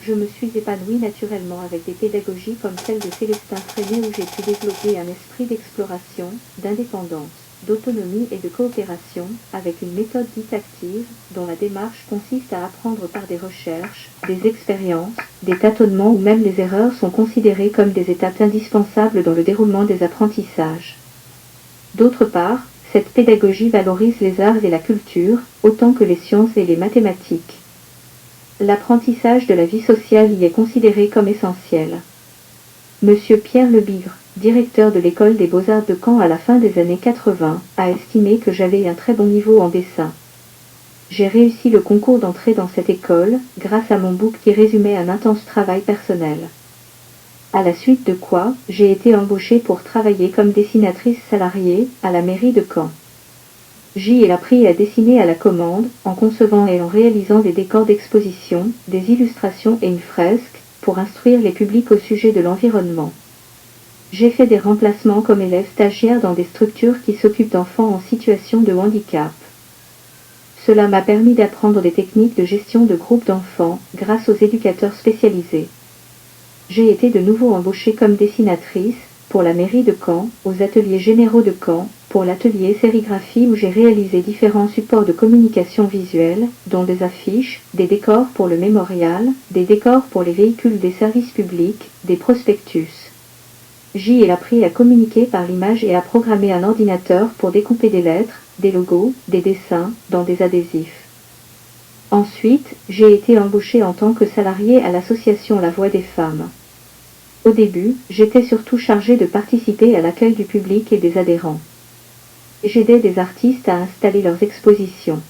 Je me suis épanouie naturellement avec des pédagogies comme celle de Célestin Freinet où j'ai pu développer un esprit d'exploration, d'indépendance, d'autonomie et de coopération, avec une méthode dite active, dont la démarche consiste à apprendre par des recherches, des expériences, des tâtonnements ou même les erreurs sont considérées comme des étapes indispensables dans le déroulement des apprentissages. D'autre part, cette pédagogie valorise les arts et la culture, autant que les sciences et les mathématiques. L'apprentissage de la vie sociale y est considéré comme essentiel. Monsieur Pierre Lebigre, directeur de l'école des beaux-arts de Caen à la fin des années 80, a estimé que j'avais un très bon niveau en dessin. J'ai réussi le concours d'entrée dans cette école, grâce à mon book qui résumait un intense travail personnel. À la suite de quoi, j'ai été embauchée pour travailler comme dessinatrice salariée, à la mairie de Caen. J'y ai appris à dessiner à la commande, en concevant et en réalisant des décors d'exposition, des illustrations et une fresque, pour instruire les publics au sujet de l'environnement. J'ai fait des remplacements comme élève stagiaire dans des structures qui s'occupent d'enfants en situation de handicap. Cela m'a permis d'apprendre des techniques de gestion de groupes d'enfants, grâce aux éducateurs spécialisés. J'ai été de nouveau embauchée comme dessinatrice, pour la mairie de Caen, aux ateliers généraux de Caen, pour l'atelier sérigraphie où j'ai réalisé différents supports de communication visuelle, dont des affiches, des décors pour le mémorial, des décors pour les véhicules des services publics, des prospectus. J'y ai appris à communiquer par l'image et à programmer un ordinateur pour découper des lettres, des logos, des dessins, dans des adhésifs. Ensuite, j'ai été embauchée en tant que salariée à l'association La Voix des Femmes. Au début, j'étais surtout chargée de participer à l'accueil du public et des adhérents. J'aidais des artistes à installer leurs expositions.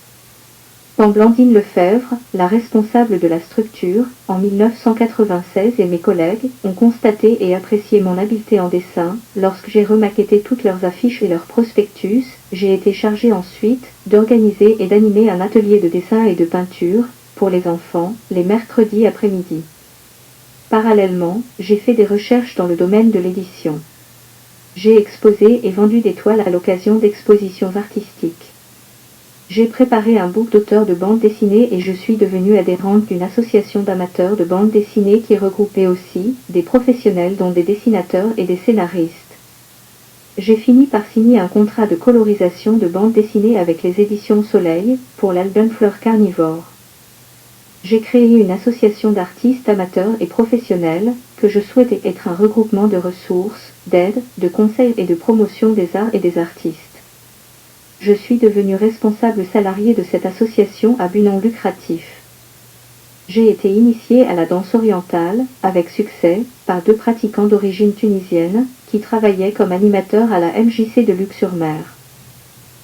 Quand Blandine Lefebvre, la responsable de la structure, en 1996 et mes collègues, ont constaté et apprécié mon habileté en dessin, lorsque j'ai remaquetté toutes leurs affiches et leurs prospectus, j'ai été chargée ensuite d'organiser et d'animer un atelier de dessin et de peinture, pour les enfants, les mercredis après-midi. Parallèlement, j'ai fait des recherches dans le domaine de l'édition. J'ai exposé et vendu des toiles à l'occasion d'expositions artistiques. J'ai préparé un book d'auteurs de bande dessinée et je suis devenue adhérente d'une association d'amateurs de bande dessinée qui regroupait aussi des professionnels dont des dessinateurs et des scénaristes. J'ai fini par signer un contrat de colorisation de bande dessinée avec les éditions Soleil, pour l'album Fleurs Carnivores. J'ai créé une association d'artistes amateurs et professionnels, que je souhaitais être un regroupement de ressources, d'aide, de conseils et de promotion des arts et des artistes. Je suis devenue responsable salariée de cette association à but non lucratif. J'ai été initiée à la danse orientale, avec succès, par 2 pratiquants d'origine tunisienne, qui travaillaient comme animateurs à la MJC de Luc-sur-Mer.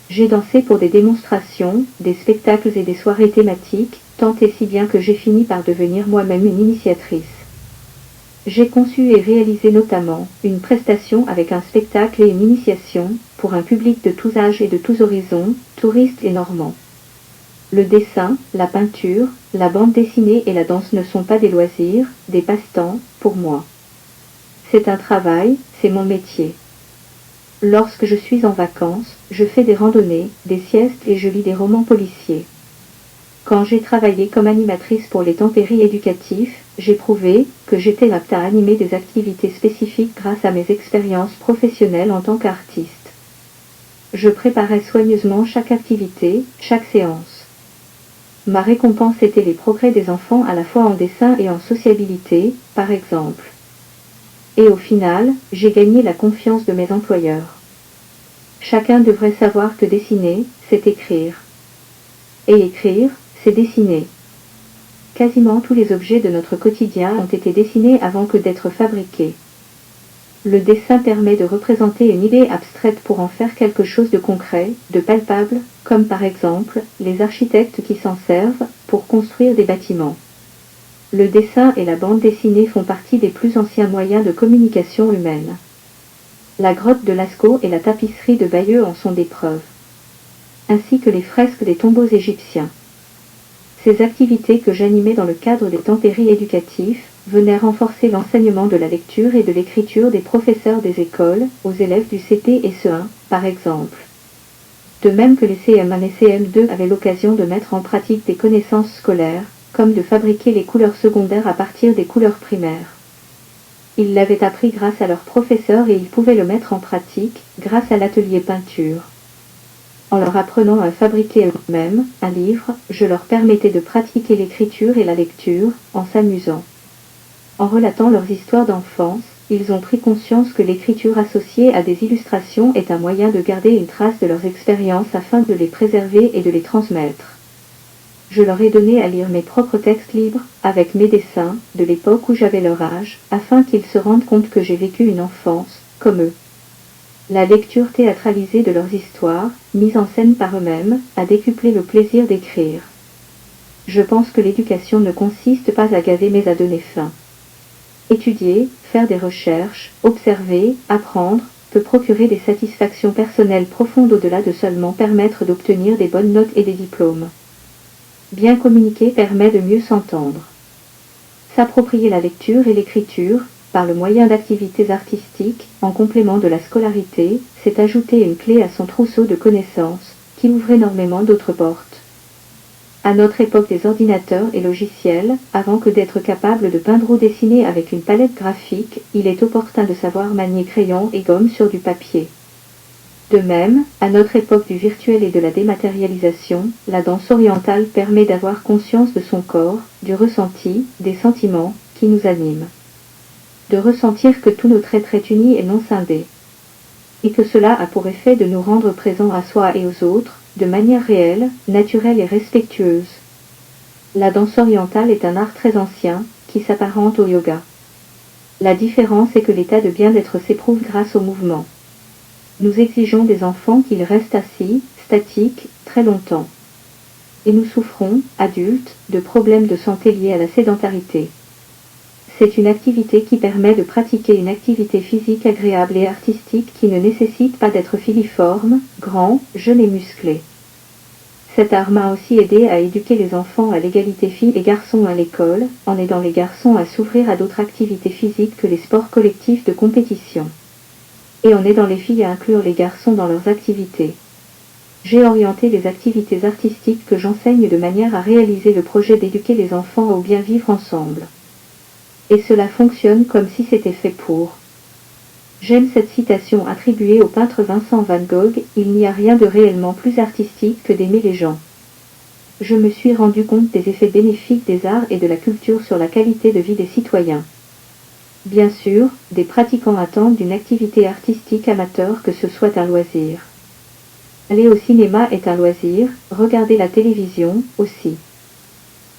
J'ai dansé pour des démonstrations, des spectacles et des soirées thématiques, tant et si bien que j'ai fini par devenir moi-même une initiatrice. J'ai conçu et réalisé notamment une prestation avec un spectacle et une initiation, pour un public de tous âges et de tous horizons, touristes et normands. Le dessin, la peinture, la bande dessinée et la danse ne sont pas des loisirs, des passe-temps, pour moi. C'est un travail, c'est mon métier. Lorsque je suis en vacances, je fais des randonnées, des siestes et je lis des romans policiers. Quand j'ai travaillé comme animatrice pour les tempéries éducatifs, j'ai prouvé que j'étais apte à animer des activités spécifiques grâce à mes expériences professionnelles en tant qu'artiste. Je préparais soigneusement chaque activité, chaque séance. Ma récompense était les progrès des enfants à la fois en dessin et en sociabilité, par exemple. Et au final, j'ai gagné la confiance de mes employeurs. Chacun devrait savoir que dessiner, c'est écrire. Et écrire, c'est dessiner. Quasiment tous les objets de notre quotidien ont été dessinés avant que d'être fabriqués. Le dessin permet de représenter une idée abstraite pour en faire quelque chose de concret, de palpable, comme par exemple les architectes qui s'en servent pour construire des bâtiments. Le dessin et la bande dessinée font partie des plus anciens moyens de communication humaine. La grotte de Lascaux et la tapisserie de Bayeux en sont des preuves, ainsi que les fresques des tombeaux égyptiens. Ces activités que j'animais dans le cadre des tempéries éducatifs venaient renforcer l'enseignement de la lecture et de l'écriture des professeurs des écoles, aux élèves du CP et CE1, par exemple. De même que les CM1 et CM2 avaient l'occasion de mettre en pratique des connaissances scolaires, comme de fabriquer les couleurs secondaires à partir des couleurs primaires. Ils l'avaient appris grâce à leur professeur et ils pouvaient le mettre en pratique, grâce à l'atelier peinture. En leur apprenant à fabriquer eux-mêmes un livre, je leur permettais de pratiquer l'écriture et la lecture, en s'amusant. En relatant leurs histoires d'enfance, ils ont pris conscience que l'écriture associée à des illustrations est un moyen de garder une trace de leurs expériences afin de les préserver et de les transmettre. Je leur ai donné à lire mes propres textes libres, avec mes dessins, de l'époque où j'avais leur âge, afin qu'ils se rendent compte que j'ai vécu une enfance, comme eux. La lecture théâtralisée de leurs histoires, mise en scène par eux-mêmes, a décuplé le plaisir d'écrire. Je pense que l'éducation ne consiste pas à gaver mais à donner faim. Étudier, faire des recherches, observer, apprendre, peut procurer des satisfactions personnelles profondes au-delà de seulement permettre d'obtenir des bonnes notes et des diplômes. Bien communiquer permet de mieux s'entendre. S'approprier la lecture et l'écriture, par le moyen d'activités artistiques, en complément de la scolarité, c'est ajouter une clé à son trousseau de connaissances, qui ouvre énormément d'autres portes. À notre époque des ordinateurs et logiciels, avant que d'être capable de peindre ou dessiner avec une palette graphique, il est opportun de savoir manier crayon et gomme sur du papier. De même, à notre époque du virtuel et de la dématérialisation, la danse orientale permet d'avoir conscience de son corps, du ressenti, des sentiments, qui nous animent. De ressentir que tout notre être est uni et non scindé. Et que cela a pour effet de nous rendre présents à soi et aux autres, de manière réelle, naturelle et respectueuse. La danse orientale est un art très ancien, qui s'apparente au yoga. La différence est que l'état de bien-être s'éprouve grâce au mouvement. Nous exigeons des enfants qu'ils restent assis, statiques, très longtemps. Et nous souffrons, adultes, de problèmes de santé liés à la sédentarité. C'est une activité qui permet de pratiquer une activité physique agréable et artistique qui ne nécessite pas d'être filiforme, grand, jeune et musclé. Cet art m'a aussi aidé à éduquer les enfants à l'égalité filles et garçons à l'école, en aidant les garçons à s'ouvrir à d'autres activités physiques que les sports collectifs de compétition. Et en aidant les filles à inclure les garçons dans leurs activités. J'ai orienté les activités artistiques que j'enseigne de manière à réaliser le projet d'éduquer les enfants au bien vivre ensemble. Et cela fonctionne comme si c'était fait pour. J'aime cette citation attribuée au peintre Vincent van Gogh, il n'y a rien de réellement plus artistique que d'aimer les gens. Je me suis rendu compte des effets bénéfiques des arts et de la culture sur la qualité de vie des citoyens. Bien sûr, des pratiquants attendent d'une activité artistique amateur que ce soit un loisir. Aller au cinéma est un loisir, regarder la télévision, aussi.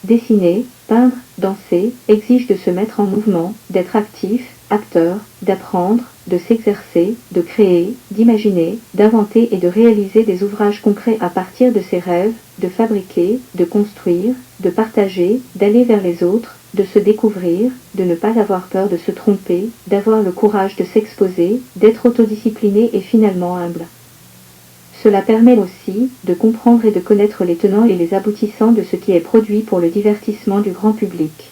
Dessiner, peindre, danser, exige de se mettre en mouvement, d'être actif, acteur, d'apprendre, de s'exercer, de créer, d'imaginer, d'inventer et de réaliser des ouvrages concrets à partir de ses rêves, de fabriquer, de construire, de partager, d'aller vers les autres, de se découvrir, de ne pas avoir peur de se tromper, d'avoir le courage de s'exposer, d'être autodiscipliné et finalement humble. Cela permet aussi de comprendre et de connaître les tenants et les aboutissants de ce qui est produit pour le divertissement du grand public.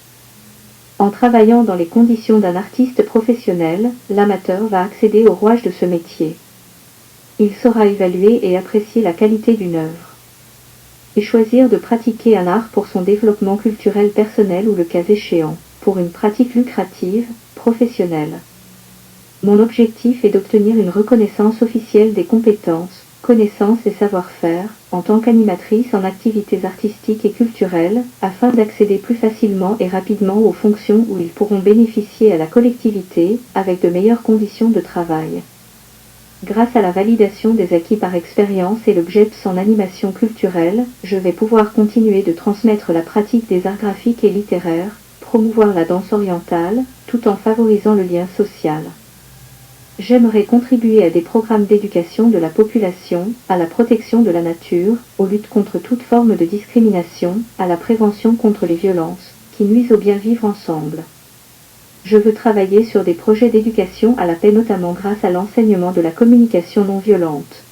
En travaillant dans les conditions d'un artiste professionnel, l'amateur va accéder au rouage de ce métier. Il saura évaluer et apprécier la qualité d'une œuvre. Et choisir de pratiquer un art pour son développement culturel personnel ou le cas échéant, pour une pratique lucrative, professionnelle. Mon objectif est d'obtenir une reconnaissance officielle des compétences, connaissances et savoir-faire, en tant qu'animatrice en activités artistiques et culturelles, afin d'accéder plus facilement et rapidement aux fonctions où ils pourront bénéficier à la collectivité, avec de meilleures conditions de travail. Grâce à la validation des acquis par expérience et le BJEPS en animation culturelle, je vais pouvoir continuer de transmettre la pratique des arts graphiques et littéraires, promouvoir la danse orientale, tout en favorisant le lien social. J'aimerais contribuer à des programmes d'éducation de la population, à la protection de la nature, aux luttes contre toute forme de discrimination, à la prévention contre les violences, qui nuisent au bien vivre ensemble. Je veux travailler sur des projets d'éducation à la paix notamment grâce à l'enseignement de la communication non violente.